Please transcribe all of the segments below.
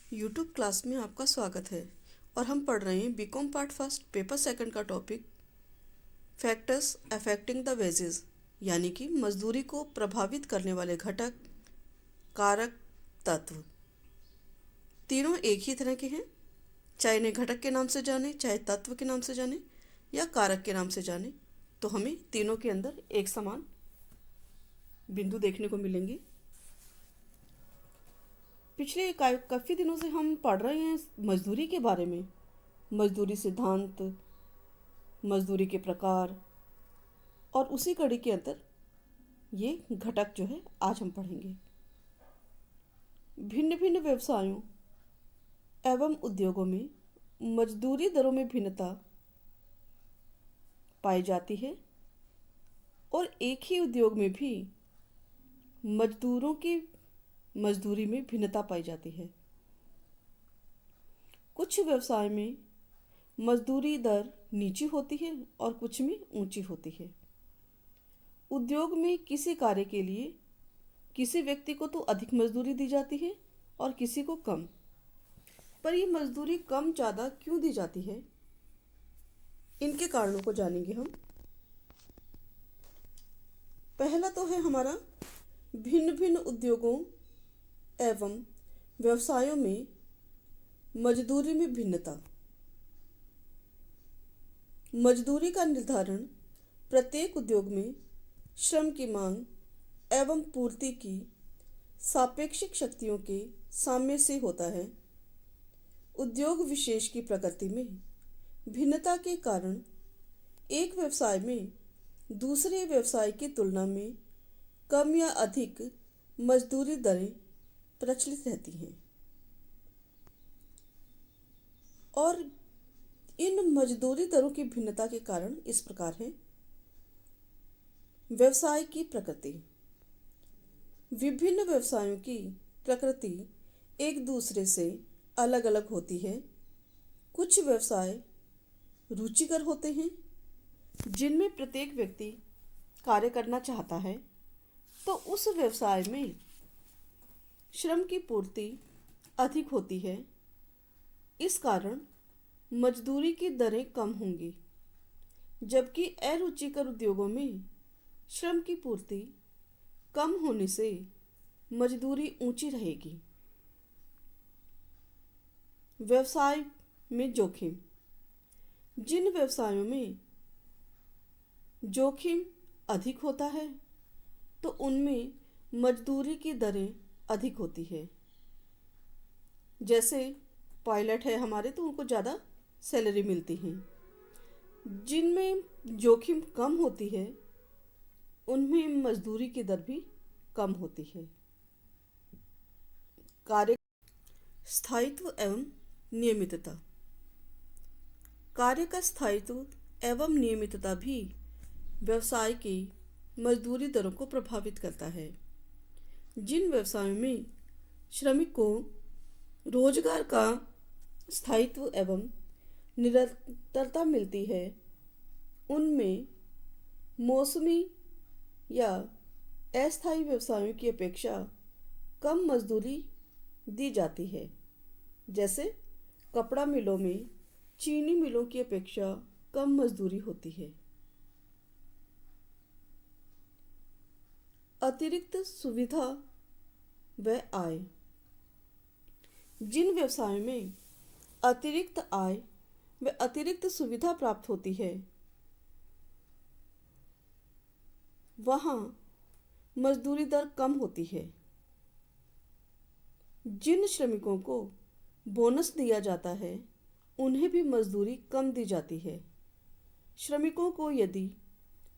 YouTube class में आपका स्वागत है और हम पढ़ रहे हैं BCom part first paper second का topic factors affecting the wages, यानी कि मजदूरी को प्रभावित करने वाले घटक, कारक, तत्व। तीनों एक ही तरह के हैं, चाहे इन्हें घटक के नाम से जाने, चाहे तत्व के नाम से जाने या कारक के नाम से जाने, तो हमें तीनों के अंदर एक समान बिंदु देखने को मिलेंगे। पिछले काफ़ी दिनों से हम पढ़ रहे हैं मजदूरी के बारे में, मजदूरी सिद्धांत, मजदूरी के प्रकार, और उसी कड़ी के अंदर ये घटक जो है आज हम पढ़ेंगे। भिन्न भिन्न व्यवसायों एवं उद्योगों में मजदूरी दरों में भिन्नता पाई जाती है और एक ही उद्योग में भी मजदूरों की मजदूरी में भिन्नता पाई जाती है। कुछ व्यवसाय में मजदूरी दर नीची होती है और कुछ में ऊंची होती है। उद्योग में किसी कार्य के लिए किसी व्यक्ति को तो अधिक मजदूरी दी जाती है और किसी को कम। पर ये मजदूरी कम ज़्यादा क्यों दी जाती है, इनके कारणों को जानेंगे हम। पहला तो है हमारा भिन्न भिन्न उद्योगों एवं व्यवसायों में मजदूरी में भिन्नता। मजदूरी का निर्धारण प्रत्येक उद्योग में श्रम की मांग एवं पूर्ति की सापेक्षिक शक्तियों के साम्य से होता है। उद्योग विशेष की प्रकृति में भिन्नता के कारण एक व्यवसाय में दूसरे व्यवसाय की तुलना में कम या अधिक मजदूरी दरें प्रचलित रहती हैं और इन मजदूरी दरों की भिन्नता के कारण इस प्रकार है। व्यवसाय की प्रकृति। विभिन्न व्यवसायों की प्रकृति एक दूसरे से अलग अलग होती है। कुछ व्यवसाय रुचिकर होते हैं जिनमें प्रत्येक व्यक्ति कार्य करना चाहता है, तो उस व्यवसाय में श्रम की पूर्ति अधिक होती है। इस कारण मजदूरी की दरें कम होंगी, जबकि अरुचिकर उद्योगों में श्रम की पूर्ति कम होने से मजदूरी ऊंची रहेगी। व्यवसाय में जोखिम। जिन व्यवसायों में जोखिम अधिक होता है तो उनमें मजदूरी की दरें अधिक होती है। जैसे पायलट है हमारे, तो उनको ज़्यादा सैलरी मिलती है। जिनमें जोखिम कम होती है उनमें मजदूरी की दर भी कम होती है। कार्य स्थायित्व एवं नियमितता। कार्य का स्थायित्व एवं नियमितता भी व्यवसाय की मजदूरी दरों को प्रभावित करता है। जिन व्यवसायों में श्रमिक को रोजगार का स्थायित्व एवं निरंतरता मिलती है, उनमें मौसमी या अस्थायी व्यवसायों की अपेक्षा कम मजदूरी दी जाती है। जैसे कपड़ा मिलों में चीनी मिलों की अपेक्षा कम मजदूरी होती है। अतिरिक्त सुविधा व आय। जिन व्यवसायों में अतिरिक्त आय व अतिरिक्त सुविधा प्राप्त होती है, वहाँ मजदूरी दर कम होती है। जिन श्रमिकों को बोनस दिया जाता है, उन्हें भी मजदूरी कम दी जाती है। श्रमिकों को यदि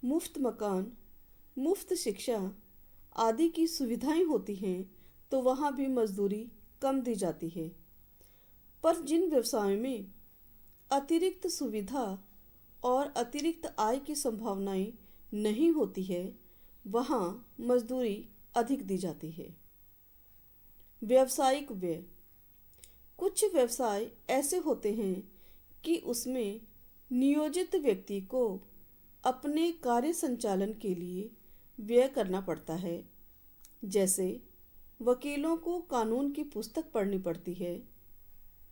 मुफ्त मकान, मुफ्त शिक्षा आदि की सुविधाएं होती हैं, तो वहाँ भी मजदूरी कम दी जाती है। पर जिन व्यवसायों में अतिरिक्त सुविधा और अतिरिक्त आय की संभावनाएं नहीं होती है, वहाँ मजदूरी अधिक दी जाती है। व्यावसायिक व्यय। कुछ व्यवसाय ऐसे होते हैं कि उसमें नियोजित व्यक्ति को अपने कार्य संचालन के लिए व्यय करना पड़ता है। जैसे वकीलों को कानून की पुस्तक पढ़नी पड़ती है,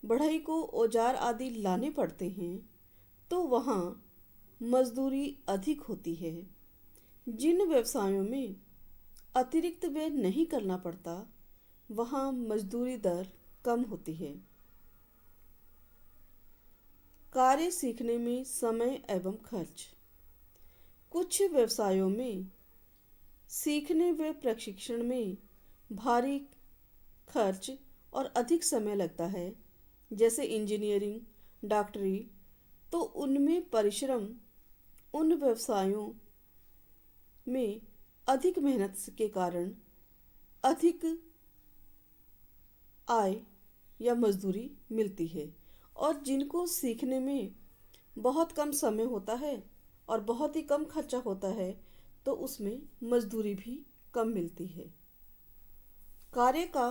बढ़ई को औजार आदि लाने पड़ते हैं तो वहाँ मजदूरी अधिक होती है। जिन व्यवसायों में अतिरिक्त व्यय नहीं करना पड़ता वहाँ मजदूरी दर कम होती है। कार्य सीखने में समय एवं खर्च। कुछ व्यवसायों में सीखने व प्रशिक्षण में भारी खर्च और अधिक समय लगता है, जैसे इंजीनियरिंग, डॉक्टरी। तो उनमें परिश्रम उन व्यवसायों में अधिक मेहनत के कारण अधिक आय या मजदूरी मिलती है। और जिनको सीखने में बहुत कम समय होता है और बहुत ही कम खर्चा होता है तो उसमें मजदूरी भी कम मिलती है। कार्य का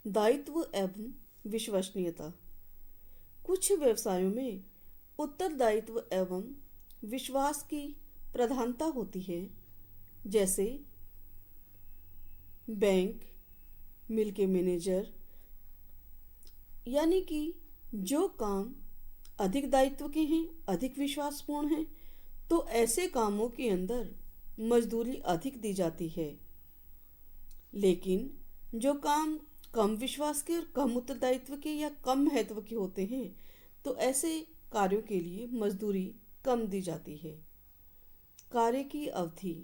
दायित्व एवं विश्वसनीयता। कुछ व्यवसायों में उत्तरदायित्व एवं विश्वास की प्रधानता होती है, जैसे बैंक, मिल के मैनेजर। यानी कि जो काम अधिक दायित्व के हैं, अधिक विश्वासपूर्ण हैं, तो ऐसे कामों के अंदर मजदूरी अधिक दी जाती है। लेकिन जो काम कम विश्वास के और कम उत्तरदायित्व के या कम महत्व के होते हैं तो ऐसे कार्यों के लिए मजदूरी कम दी जाती है। कार्य की अवधि।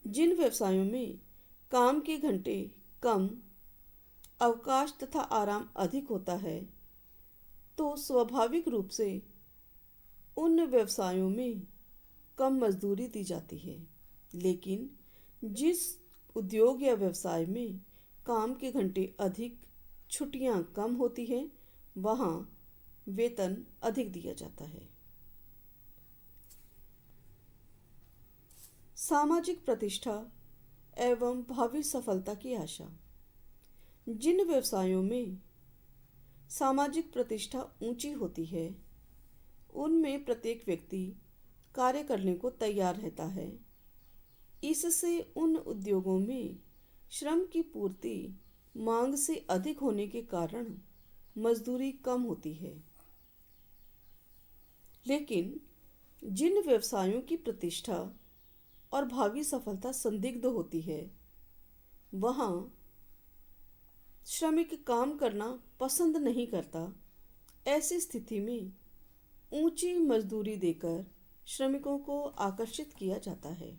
जिन व्यवसायों में काम के घंटे कम, अवकाश तथा आराम अधिक होता है तो स्वाभाविक रूप से उन व्यवसायों में कम मजदूरी दी जाती है। लेकिन जिस उद्योग या व्यवसाय में काम के घंटे अधिक, छुट्टियां कम होती हैं, वहाँ वेतन अधिक दिया जाता है। सामाजिक प्रतिष्ठा एवं भावी सफलता की आशा। जिन व्यवसायों में सामाजिक प्रतिष्ठा ऊंची होती है उनमें प्रत्येक व्यक्ति कार्य करने को तैयार रहता है। इससे उन उद्योगों में श्रम की पूर्ति मांग से अधिक होने के कारण मजदूरी कम होती है। लेकिन जिन व्यवसायों की प्रतिष्ठा और भावी सफलता संदिग्ध होती है वहाँ श्रमिक काम करना पसंद नहीं करता। ऐसी स्थिति में ऊंची मजदूरी देकर श्रमिकों को आकर्षित किया जाता है।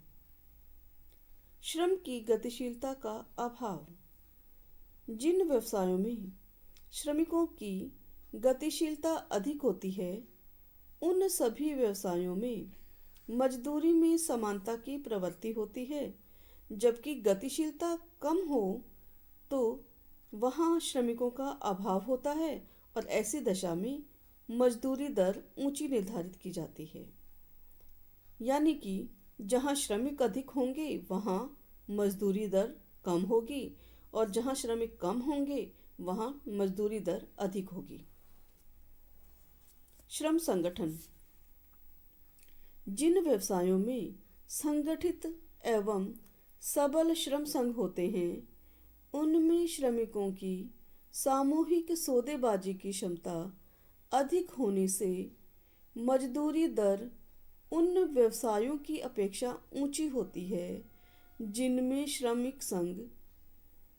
श्रम की गतिशीलता का अभाव। जिन व्यवसायों में श्रमिकों की गतिशीलता अधिक होती है उन सभी व्यवसायों में मजदूरी में समानता की प्रवृत्ति होती है। जबकि गतिशीलता कम हो तो वहाँ श्रमिकों का अभाव होता है और ऐसी दशा में मजदूरी दर ऊंची निर्धारित की जाती है। यानी कि जहाँ श्रमिक अधिक होंगे वहाँ मजदूरी दर कम होगी और जहाँ श्रमिक कम होंगे वहाँ मजदूरी दर अधिक होगी। श्रम संगठन। जिन व्यवसायों में संगठित एवं सबल श्रम संघ होते हैं उनमें श्रमिकों की सामूहिक सौदेबाजी की क्षमता अधिक होने से मजदूरी दर उन व्यवसायों की अपेक्षा ऊंची होती है जिनमें श्रमिक संघ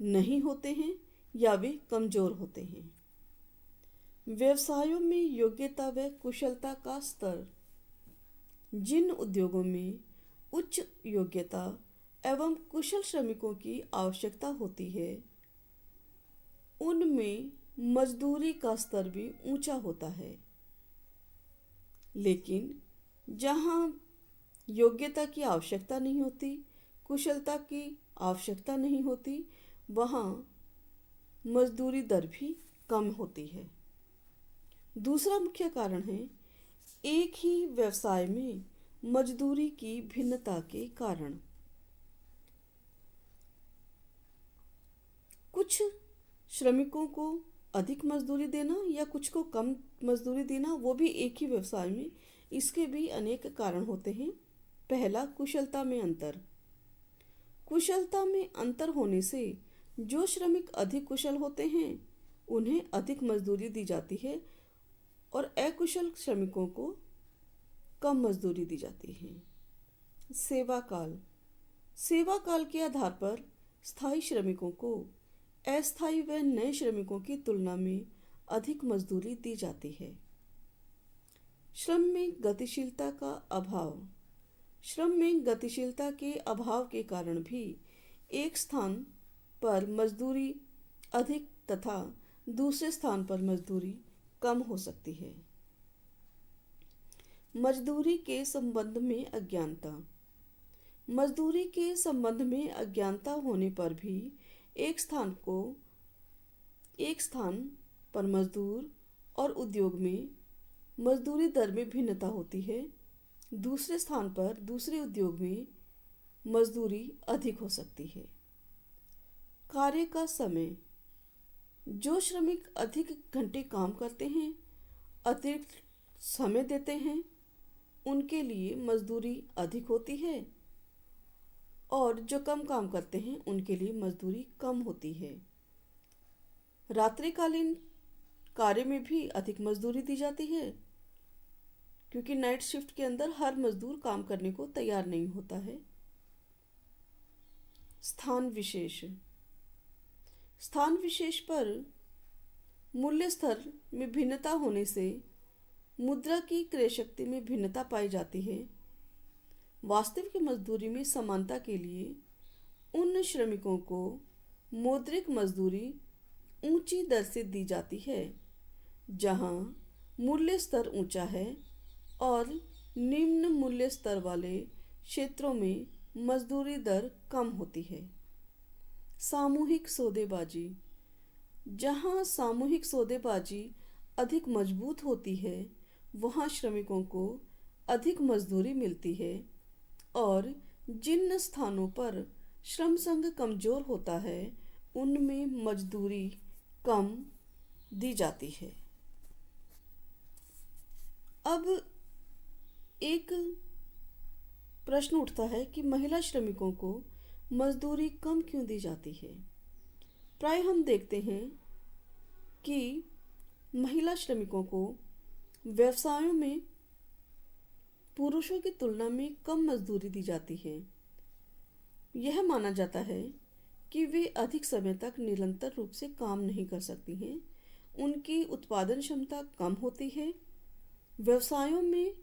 नहीं होते हैं या वे कमजोर होते हैं। व्यवसायों में योग्यता व कुशलता का स्तर। जिन उद्योगों में उच्च योग्यता एवं कुशल श्रमिकों की आवश्यकता होती है उनमें मजदूरी का स्तर भी ऊंचा होता है। लेकिन जहाँ योग्यता की आवश्यकता नहीं होती, कुशलता की आवश्यकता नहीं होती, वहाँ मजदूरी दर भी कम होती है। दूसरा मुख्य कारण है एक ही व्यवसाय में मजदूरी की भिन्नता के कारण। कुछ श्रमिकों को अधिक मजदूरी देना या कुछ को कम मजदूरी देना, वो भी एक ही व्यवसाय में, इसके भी अनेक कारण होते हैं। पहला, कुशलता में अंतर। कुशलता में अंतर होने से जो श्रमिक अधिक कुशल होते हैं उन्हें अधिक मजदूरी दी जाती है और अकुशल श्रमिकों को कम मजदूरी दी जाती है। सेवा काल। सेवा काल के आधार पर स्थायी श्रमिकों को अस्थायी व नए श्रमिकों की तुलना में अधिक मजदूरी दी जाती है। श्रम में गतिशीलता का अभाव। श्रम में गतिशीलता के अभाव के कारण भी एक स्थान पर मजदूरी अधिक तथा दूसरे स्थान पर मजदूरी कम हो सकती है। मजदूरी के संबंध में अज्ञानता। मजदूरी के संबंध में अज्ञानता होने पर भी एक स्थान पर मजदूर और उद्योग में मजदूरी दर में भिन्नता होती है। दूसरे स्थान पर दूसरे उद्योग में मजदूरी अधिक हो सकती है। कार्य का समय। जो श्रमिक अधिक घंटे काम करते हैं, अतिरिक्त समय देते हैं, उनके लिए मजदूरी अधिक होती है और जो कम काम करते हैं उनके लिए मजदूरी कम होती है। रात्रिकालीन कार्य में भी अधिक मजदूरी दी जाती है, क्योंकि नाइट शिफ्ट के अंदर हर मजदूर काम करने को तैयार नहीं होता है। स्थान विशेष। स्थान विशेष पर मूल्य स्तर में भिन्नता होने से मुद्रा की क्रय शक्ति में भिन्नता पाई जाती है। वास्तविक मजदूरी में समानता के लिए उन श्रमिकों को मौद्रिक मजदूरी ऊंची दर से दी जाती है जहां मूल्य स्तर ऊंचा है और निम्न मूल्य स्तर वाले क्षेत्रों में मजदूरी दर कम होती है। सामूहिक सौदेबाजी। जहां सामूहिक सौदेबाजी अधिक मजबूत होती है वहां श्रमिकों को अधिक मजदूरी मिलती है और जिन स्थानों पर श्रम संघ कमजोर होता है उनमें मजदूरी कम दी जाती है। अब एक प्रश्न उठता है कि महिला श्रमिकों को मजदूरी कम क्यों दी जाती है। प्राय हम देखते हैं कि महिला श्रमिकों को व्यवसायों में पुरुषों की तुलना में कम मजदूरी दी जाती है। यह माना जाता है कि वे अधिक समय तक निरंतर रूप से काम नहीं कर सकती हैं, उनकी उत्पादन क्षमता कम होती है, व्यवसायों में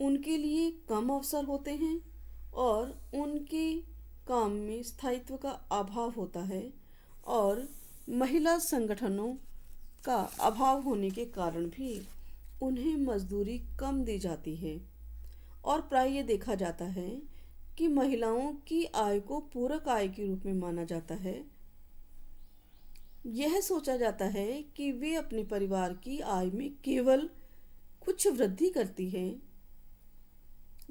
उनके लिए कम अवसर होते हैं और उनके काम में स्थायित्व का अभाव होता है और महिला संगठनों का अभाव होने के कारण भी उन्हें मजदूरी कम दी जाती है। और प्राय ये देखा जाता है कि महिलाओं की आय को पूरक आय के रूप में माना जाता है। यह सोचा जाता है कि वे अपने परिवार की आय में केवल कुछ वृद्धि करती हैं।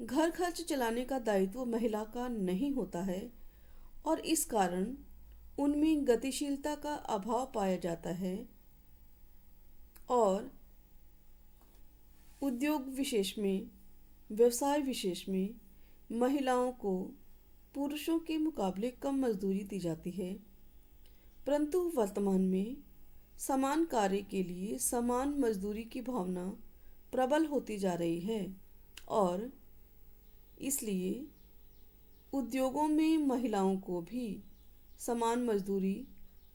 घर खर्च चलाने का दायित्व महिला का नहीं होता है और इस कारण उनमें गतिशीलता का अभाव पाया जाता है और उद्योग विशेष में, व्यवसाय विशेष में महिलाओं को पुरुषों के मुकाबले कम मजदूरी दी जाती है। परंतु वर्तमान में समान कार्य के लिए समान मजदूरी की भावना प्रबल होती जा रही है और इसलिए उद्योगों में महिलाओं को भी समान मजदूरी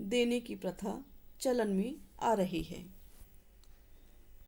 देने की प्रथा चलन में आ रही है।